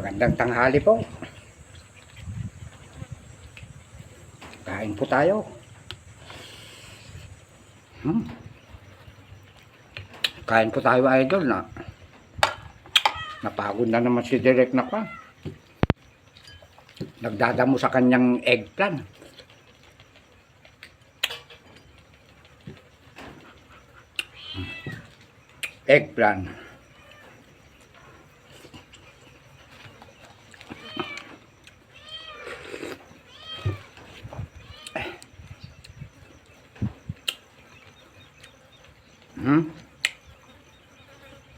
Magandang tanghali po. Kain po tayo. Kain po tayo, idol, na napagod na naman si Direk na pa. Nagdadamo sa kanyang eggplant. Eggplant.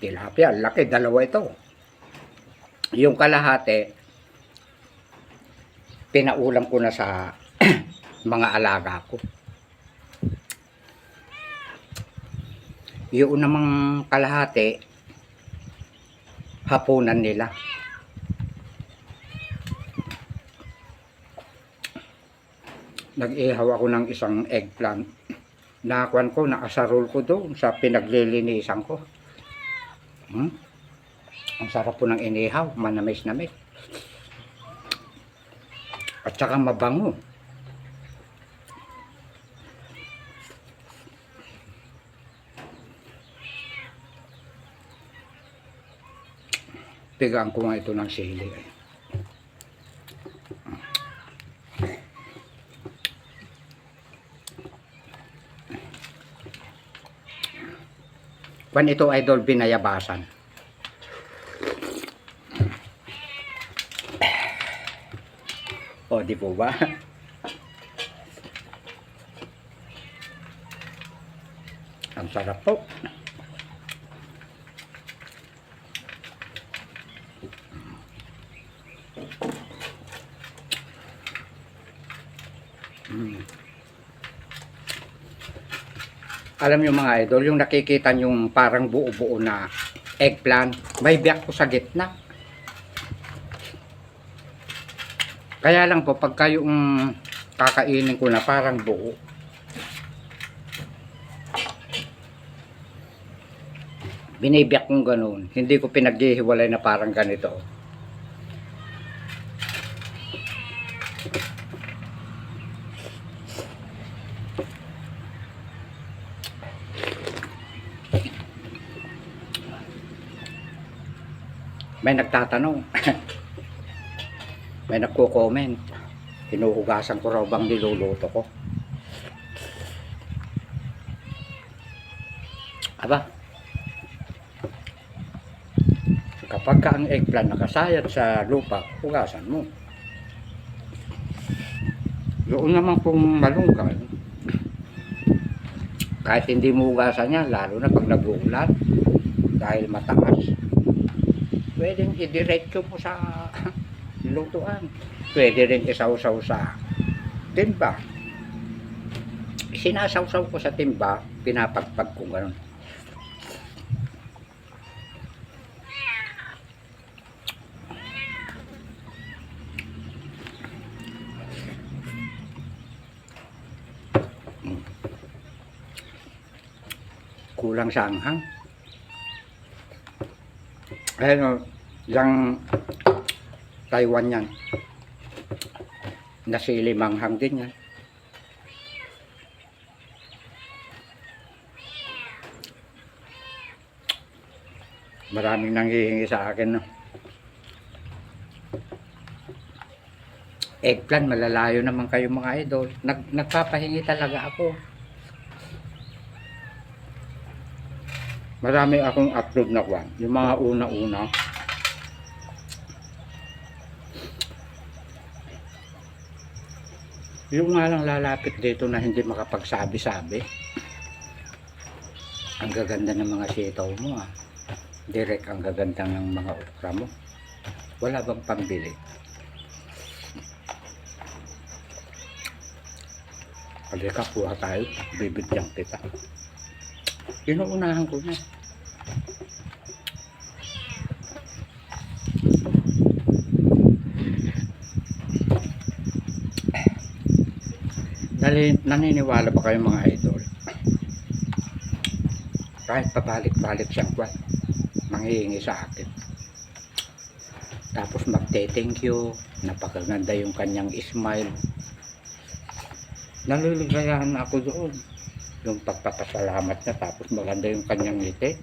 Tilapia, laki, dalawa ito. Yung kalahati, pinaulam ko na sa mga alaga ko. Yung namang kalahati, hapunan nila. Nag-ihaw ako ng isang eggplant. Nakakuan ko, nakasarol ko doon sa pinaglilinisan ko. Ang sarap po ng inihaw, manamis-namis. At saka mabango. Pigaan ko nga ito ng sili. Kwan ito, idol, binayabasan. O, di po ba? Ang sarap po. Alam nyo mga idol, yung nakikita yung parang buo-buo na eggplant, may biyak ko sa gitna. Kaya lang po, pagka yung kakainin ko na parang buo, binibiyak kong ganun. Hindi ko pinaghihiwalay na parang ganito. May nagtatanong. May nagko-comment. Hinuhugasan ko raw bang niluluto ko. Aba, kapag ka ang eggplant nakasayad sa lupa, hugasan mo. Doon naman kung malungkal, kahit hindi mo hugasan yan, lalo na pag nag-uulan, dahil mataas, pwedeng idiretso mo sa lutuan. Pwede rin isawsaw sa timba. Sinasawsaw ko sa timba, pinapagpag ko gano'n. Kulang sa anghang. Ayun, yung Taiwan yan. Nasili manghang din yan. Maraming nanghihingi sa akin, no? Eggplant, malalayo naman kayo mga idol. Nagpapahingi talaga ako. Marami akong upload na kwan. Yung mga una-una. Yung nga lang lalapit dito na hindi makapagsabi-sabi. Ang gaganda ng mga sitaw mo, ah. Direk, ang gaganda ng mga okra mo. Wala bang pambili? Halika, kuha tayo. Bibigyan kita. Inuunahan ko na. Naniniwala ba kayo mga idol? Kahit pabalik-balik siyang kwan, manghihingi sa akin. Tapos magte-thank you. Napakaganda yung kanyang smile. Naliligayahan ako doon. Yung pagpapasalamat niya, tapos maganda yung kanyang ngiti.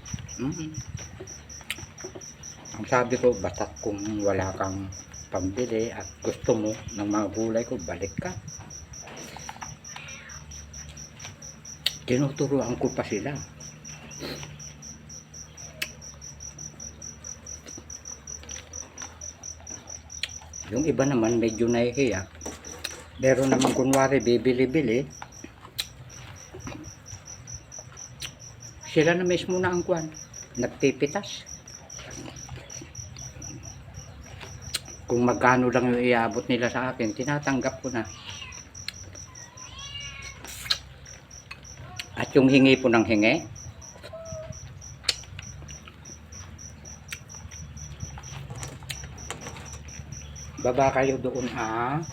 Ang sabi ko, basta't kung wala kang pambili at gusto mo ng mga gulay ko, balik ka. Tinuturuan ko pa sila. Yung iba naman medyo nahihiya. Pero naman kunwari bibili-bili, sila na mismo na ang kwan, nagpipitas. Kung magkano lang yung iabot nila sa akin, tinatanggap ko na. At yung hingi po ng hingi, baba kayo doon ha.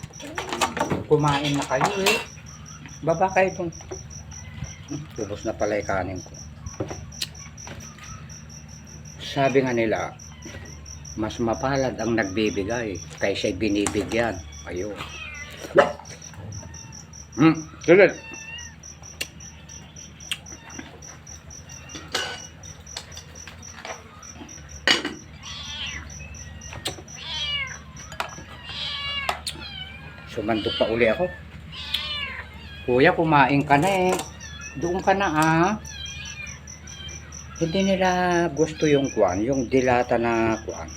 Kumain na kayo eh. Baba kayo doon. Lubos na pala yung kanin ko. Sabi nga nila, mas mapalad ang nagbibigay kaysa binibigyan. Ayun. Tulad. Sumandok pa uli ako. Kuya, kumain ka na eh. Doon ka na ah. Hindi nila gusto yung kwan, yung dilata na kwan.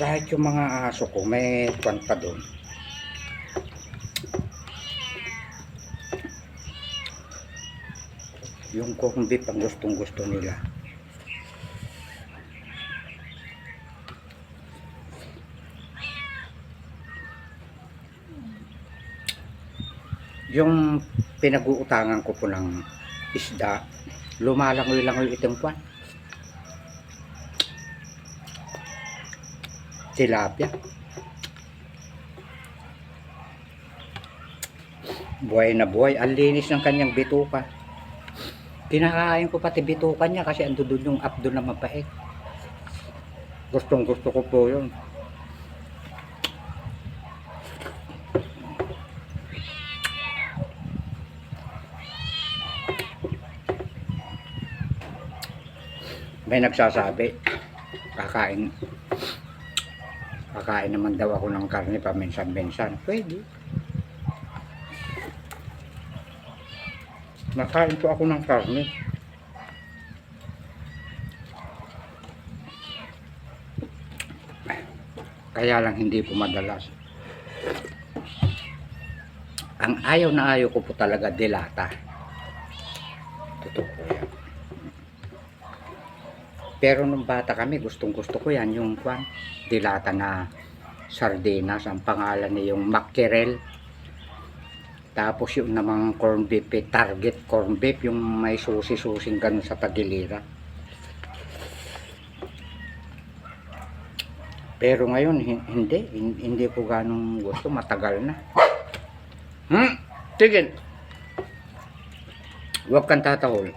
Kahit yung mga aso ko, may kwan pa doon. Yung corned beef ang gustong gusto nila. Yung pinag-uutangan ko po ng isda, lumalangoy-langoy itong kwan. Tilapia. Buhay na buhay. Ang linis ng kanyang bituka. Kinakain ko pati bituka niya kasi ando doon yung abdo na mapait. Gustong gusto ko po yun. May nagsasabi, kakain naman daw ako ng karne paminsan-minsan. Pwede. Nakain po ako ng karne. Kaya lang hindi po madalas. Ang ayaw na ayaw ko po talaga dilata. Totoo po yan. Pero nung bata kami, gustong gusto ko yan, yung kwan, dilata na sardinas, ang pangalan niya yung mackerel. Tapos yung namang corned beef, target corned beef, yung may susi-susing ganun sa tagilira. Pero ngayon, hindi ko ganong gusto, matagal na. Tigil! Huwag kang tatahol.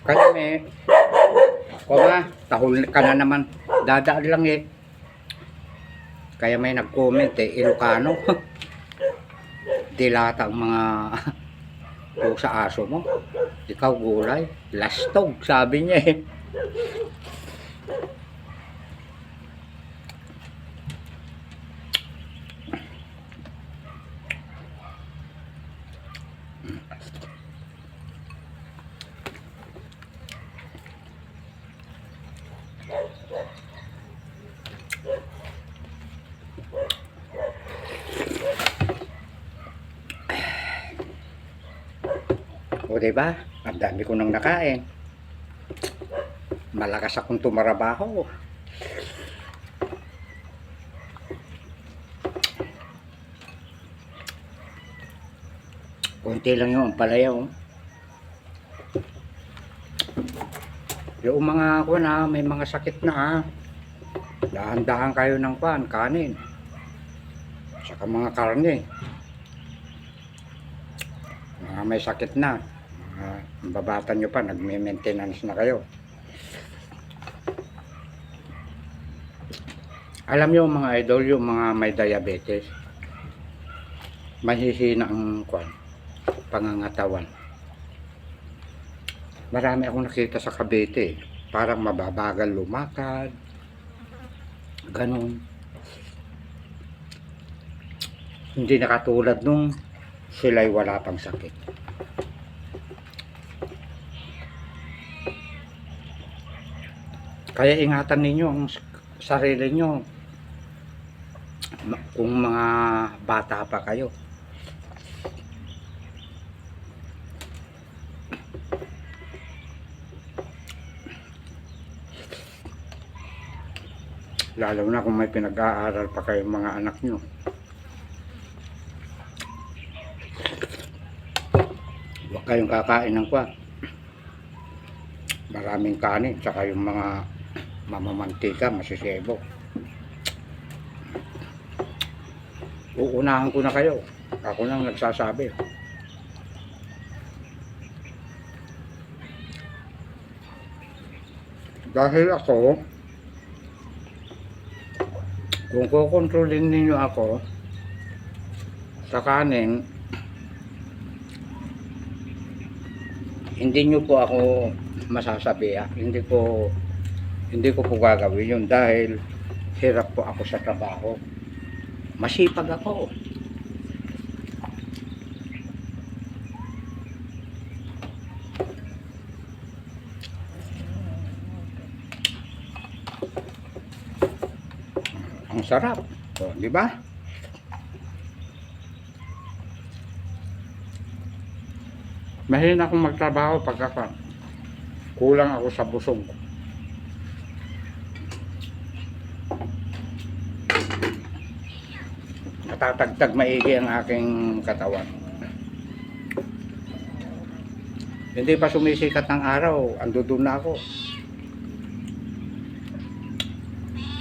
Kaya may tahol ka na naman, dadaan lang eh. Kaya may nag-comment eh, Ilocano. Dilata ang mga sa aso mo. Ikaw gulay, lastog, sabi niya eh. O diba? Ang dami ko nang nakain. Malakas akong tumarabaho. Kunti lang yung palaya oh. Yung mga may mga sakit na dahan-dahan kayo ng kanin. Saka mga karne. mga may sakit na, ang babata nyo pa, nagme-maintenance na kayo. Alam nyo mga idol, yung mga may diabetes, mahihina ang pangangatawan. Marami akong nakita sa Cavite, parang mababagal lumakad, ganun. Hindi nakatulad nung sila'y wala pang sakit. Kaya ingatan ninyo ang sarili nyo kung mga bata pa kayo. Lalo na kung may pinag-aaral pa kayong mga anak nyo. Huwag kayong kakain ng maraming kanin, tsaka yung mga mamamantika, masisebo. Uunahan ko na kayo. Ako nang nagsasabi. Dahil ako, kung kukontrolin ninyo ako sa kanin, hindi nyo po ako masasabi. Hindi ko po gagawin yun dahil hirap po ako sa trabaho. Masipag ako. Ang sarap. So, di ba? Mahina akong magtrabaho pag kulang ako sa busog. Natatagtag maigi ang aking katawan. Hindi pa sumisikat ng araw, andudun na ako.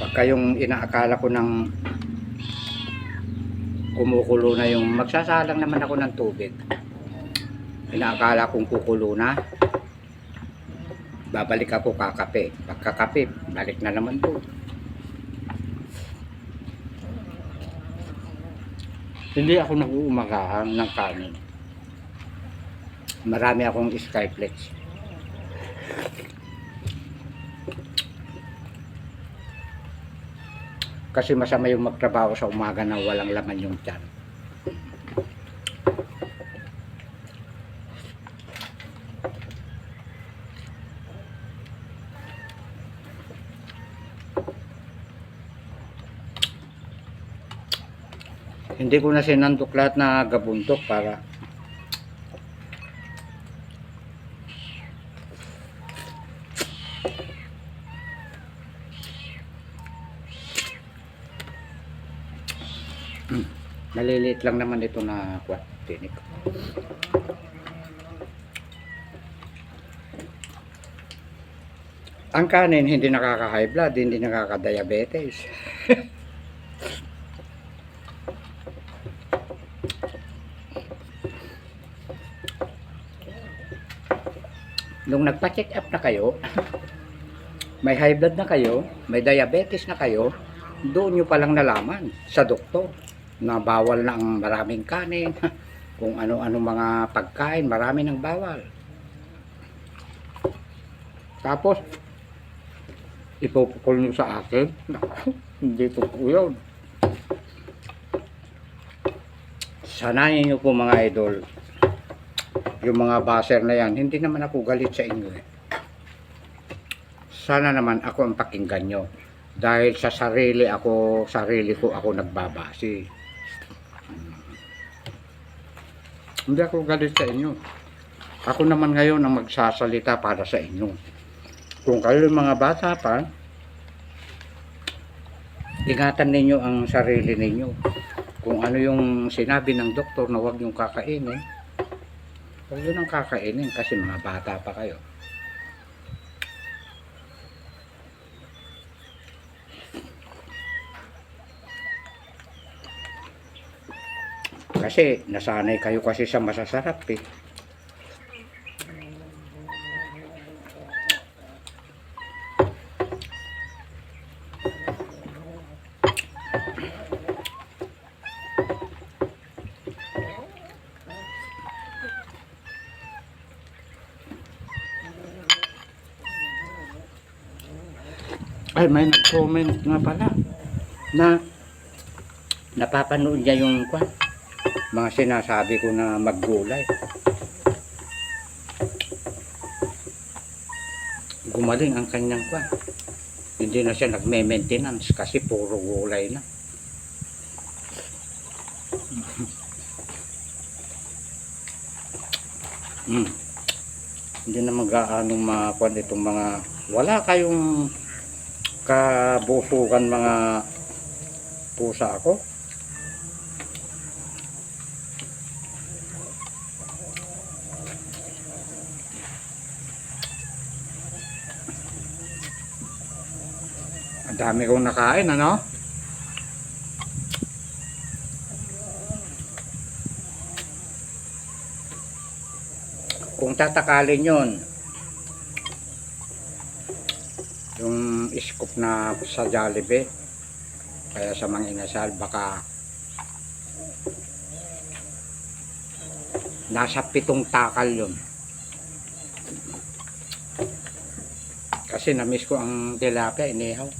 Pagka yung inaakala ko ng kumukulo na yung magsasalang naman ako ng tubig. Inaakala kong kukulo na, babalik ako kakape. Pagkakape, balik na naman doon. Hindi ako nag-uumagahan ng kanin. Marami akong Skyflex. Kasi masama yung magtrabaho sa umaga na walang laman yung tiyan. Hindi ko na sinandok lahat na gabuntok para maliliit lang naman ito na tinik. Ang kanin hindi nakaka-high blood, hindi nakaka-diabetes. Nung nagpa-check up na kayo, may high blood na kayo, may diabetes na kayo, doon nyo palang nalaman sa doktor na bawal na ang maraming kanin, kung ano-ano mga pagkain, marami ng bawal. Tapos, ipupukol nyo sa akin, hindi po po yun. Sanayin nyo po mga idol, yung mga baser na yan, hindi naman ako galit sa inyo. Sana naman ako ang pakinggan nyo. Dahil sa sarili ko ako nagbabase. Hindi ako galit sa inyo. Ako naman ngayon ang magsasalita para sa inyo. Kung kayo mga bata pa, ingatan ninyo ang sarili ninyo. Kung ano yung sinabi ng doktor na huwag yung kakainin, huwag yun ang kakainin kasi mga bata pa kayo. Kasi nasanay kayo kasi sa masasarap eh. Ay, may nag-comment nga pala na napapanood niya yung mga sinasabi ko na maggulay. Gumaling ang kanyang hindi na siya nagme-maintenance kasi puro gulay na. Hindi na mag-aanong makuan itong mga wala kayong kabusugan mga pusa ako. Ang dami kong nakain, ano? Kung tatakalin yun, yung scoop na sa Jollibee, kaya sa mga inasal, baka nasa 7 takal yun. Kasi na-miss ko ang tilapia, inihaw.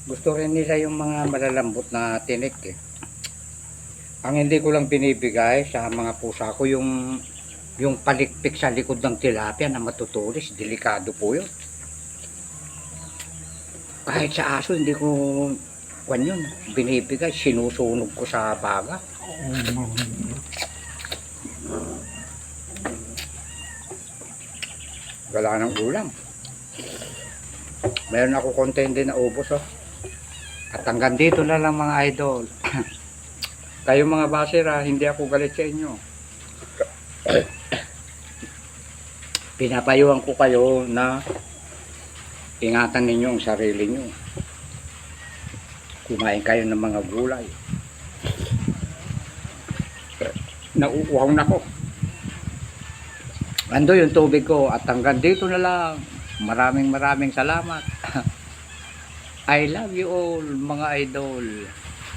Gusto rin nila yung mga malalambot na tinik eh. Ang hindi ko lang binibigay sa mga pusa ko yung palikpik sa likod ng tilapia na matutulis, delikado po yun. Kahit sa aso hindi ko yun binibigay, sinusunog ko sa baga. Wala nang ulam. Meron ako konti din na ubos oh. At hanggang dito na lang mga idol. Kayo mga basira, hindi ako galit sa inyo. Pinapayuhan ko kayo na ingatan ninyo ang sarili nyo. Kumain kayo ng mga gulay. Nauuhaw na ko. Ando yung tubig ko at hanggang dito na lang. Maraming salamat. I love you all mga idol.